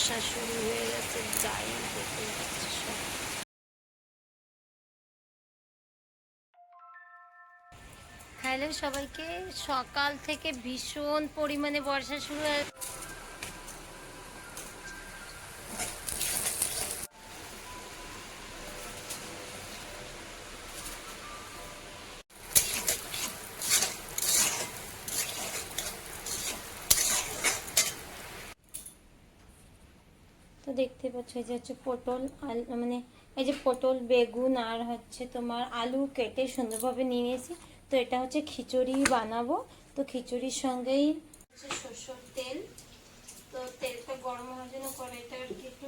বর্ষা শুরু হয়ে গেছে, যাই দেখতে পাচ্ছি সব। হ্যালো সবাইকে, সকাল থেকে ভীষণ পরিমাণে বর্ষা শুরু হয়ে তো দেখতে পাচ্ছ এই যে হচ্ছে পটল মানে এই যে পটল, বেগুন আর হচ্ছে তোমার আলু কেটে সুন্দরভাবে নিয়ে নিয়েছি। তো এটা হচ্ছে খিচুড়ি বানাবো। তো খিচুড়ির সঙ্গেই হচ্ছে সরষের তেল। তো তেলটা গরম হওয়ার জন্য কড়াইটা আর কি একটু,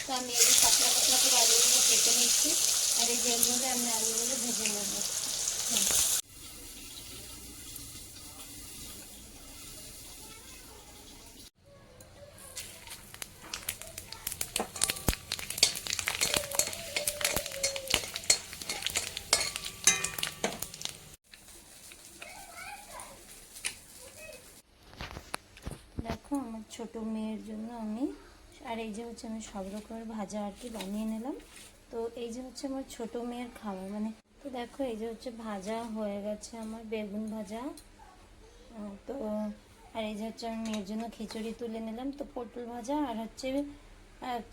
তো আমি এই পাতলা পাতলা করে আলুগুলো কেটে নিচ্ছি। আর এই যেগুলো আমি আলুগুলো ভেজে নেবো। দেখো আমার ছোট মেয়ের জন্য আমি, আর এই যে হচ্ছে আমি সব রকমের ভাজা আর কি বানিয়ে নিলাম। তো এই যে হচ্ছে আমার ছোট মেয়ের খাবার, মানে তো দেখো এই যে হচ্ছে ভাজা হয়ে গেছে আমার বেগুন ভাজা। তো আর এই যে হচ্ছে আমি মেয়ের জন্য খিচুড়ি তুলে নিলাম। তো পটল ভাজা আর হচ্ছে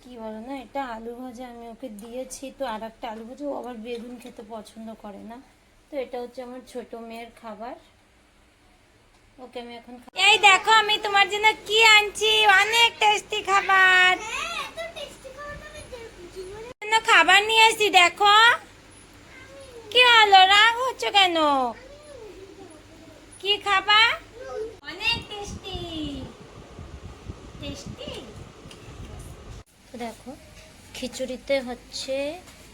কি বলো না, এটা আলু ভাজা আমি ওকে দিয়েছি। তো আর একটা আলু ভাজা, ও আবার বেগুন খেতে পছন্দ করে না। তো এটা হচ্ছে আমার ছোট মেয়ের খাবার। ওকে আমি এখন, এই দেখো আমি তোমার জন্য কি আনছি, অনেক টেস্টি খাবার। খাবার নিয়ে এসেছি, দেখো। কি হলো, রাগ হচ্ছে কেন? কি খাবার? অনেক টেস্টি টেস্টি। দেখো খিচুড়িতে হচ্ছে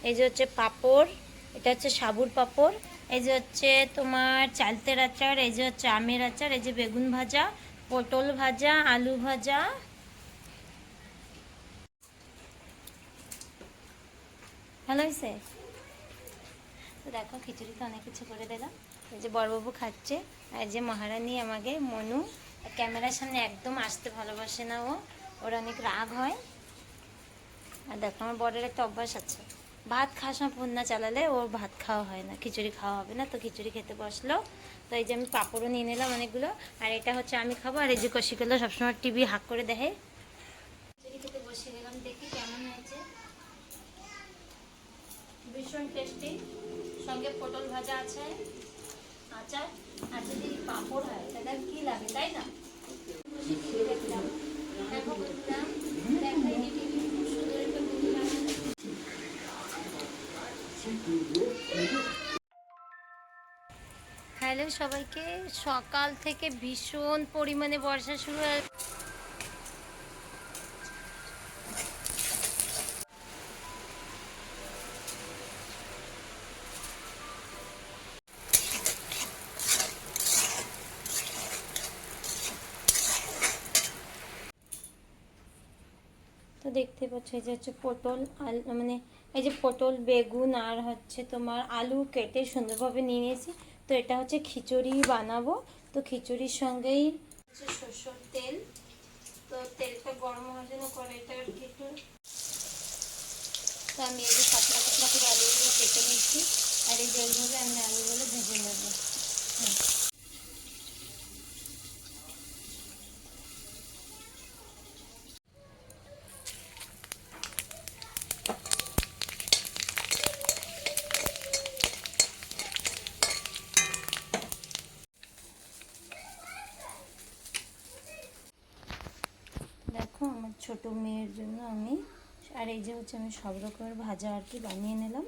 এই যে হচ্ছে পাঁপড়, এটা হচ্ছে সাবুর পাঁপড়। এই যে হচ্ছে তোমার চালতের আচার, এই যে হচ্ছে আমের আচার, এই যে বেগুন ভাজা, পটল ভাজা, আলু ভাজা। ভালো হয়েছে? তো দেখো খিচুড়িতে অনেক কিছু করে দিলাম। এই যে বড়বাবু খাচ্ছে, আর যে মহারানী আমাকে মনু, ক্যামেরার সামনে একদম আসতে ভালোবাসে না, ওর অনেক রাগ হয়। আর দেখো আমার বরের একটা অভ্যাস আছে, ভাত খাওয়ার সময় ফোন না চালালে ওর ভাত খাওয়া হয় না, খিচুড়ি খাওয়া হবে না। তো খিচুড়ি খেতে বসলো। তো এই যে আমি পাঁপড়ও নিয়ে নিলাম অনেকগুলো। আর এটা হচ্ছে আমি খাবো। আর এই যে কষিগুলো সবসময় টিভি হাঁক করে দেখে। খিচুড়ি খেতে বসে গেলাম, দেখি কেমন হয়েছে। ভীষণ টেস্টি, সঙ্গে পটল ভাজা আছে, আচার, আর যদি পাঁপড় হয় তাহলে কি লাগে, তাই না? দেখলাম, দেখো বন্ধুরা, দেখাই দিদি খুব সুন্দর একটা মুভি বানানো। হ্যালো সবাইকে, সকাল থেকে ভীষণ পরিমাণে বর্ষা শুরু হয়ে, তো দেখতে পাচ্ছ এই যে হচ্ছে পটল মানে এই যে পটল, বেগুন আর হচ্ছে তোমার আলু কেটে সুন্দরভাবে নিয়ে নিয়েছি। তো এটা হচ্ছে খিচুড়ি বানাবো। তো খিচুড়ির সঙ্গেই হচ্ছে সরষের তেল। তো তেলটা গরম হওয়ার জন্য কড়াইটা আর কি একটু, তো আমি এই যে পাতলা পাতলা করে আলুগুলো কেটে নিচ্ছি। আর এই যেগুলো আমি আলুগুলো ভেজে নেবো। দেখো আমার ছোট মেয়ের জন্য আমি, আর এই যে হচ্ছে আমি সব রকমের ভাজা আর কি বানিয়ে নিলাম।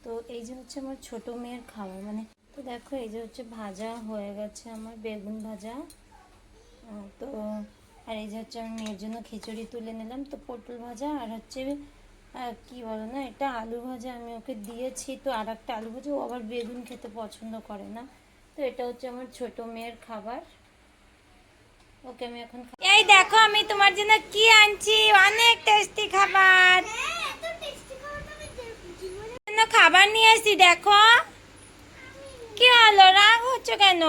তো এই যে হচ্ছে আমার ছোট মেয়ের খাবার, মানে তো দেখো এই যে হচ্ছে ভাজা হয়ে গেছে আমার বেগুন ভাজা। তো আর এই যে হচ্ছে আমি মেয়ের জন্য খিচুড়ি তুলে নিলাম। তো পটল ভাজা আর হচ্ছে কি বলো না, এটা আলু ভাজা আমি ওকে দিয়েছি। তো আর একটা আলু ভাজা, ও আবার বেগুন খেতে পছন্দ করে না। তো এটা হচ্ছে আমার ছোট মেয়ের খাবার। ওকে আমি এখন, এই দেখো আমি তোমার জন্য কি আনছি, অনেক টেস্টি খাবার। খাবার নিয়ে এসেছি, দেখো। কি হলো, রাগ হচ্ছে কেন?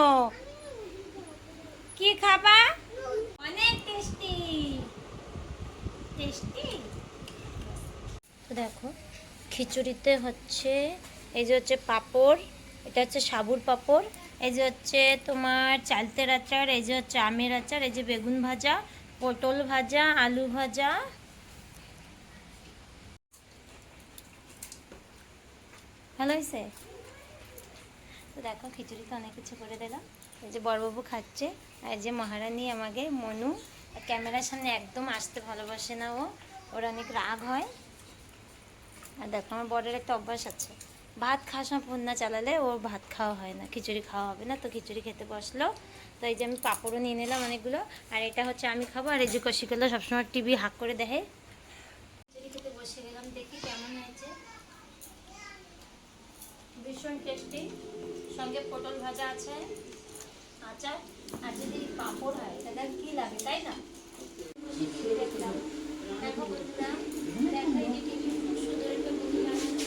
কি খাবার? অনেক টেস্টি তো দেখো খিচুড়িতে হচ্ছে এই যে হচ্ছে পাঁপড়, এটা হচ্ছে সাবুর পাঁপড়, এই যে হচ্ছে তোমার চালতের আচার, এই যে হচ্ছে আমের আচার, এই যে বেগুন ভাজা, পটল ভাজা, আলু ভাজা। ভালো হয়েছে? তো দেখো খিচুড়িতে অনেক কিছু করে দিলাম। এই যে বড়বাবু খাচ্ছে, আর এই যে মহারানী আমাকে মনু, ক্যামেরার সামনে একদম আসতে ভালোবাসে না, ওর অনেক রাগ হয়। আর দেখো আমার বরের একটা অভ্যাস আছে, ভাত খাওয়ার সময় ফোন না চালালে ওর ভাত খাওয়া হয় না, খিচুড়ি খাওয়া হবে না। তো খিচুড়ি খেতে বসলো। তো এই যে আমি পাঁপড়ও নিয়ে নিলাম অনেকগুলো, আর এটা হচ্ছে আমি খাবো। আর এই যে কষিগুলো সবসময় টিভি হাঁক করে দেখে। খিচুড়ি খেতে বসে গেলাম, দেখি কেমন হয়েছে। ভীষণ টেস্টি, সঙ্গে পটল ভাজা আছে, আচার, আর যদি পাঁপড় হয় তাহলে কি লাগে, তাই না? দেখলাম, দেখো বন্ধুরা, দেখো এই যে টিভি খুব সুন্দর একটা মুভি বানানো।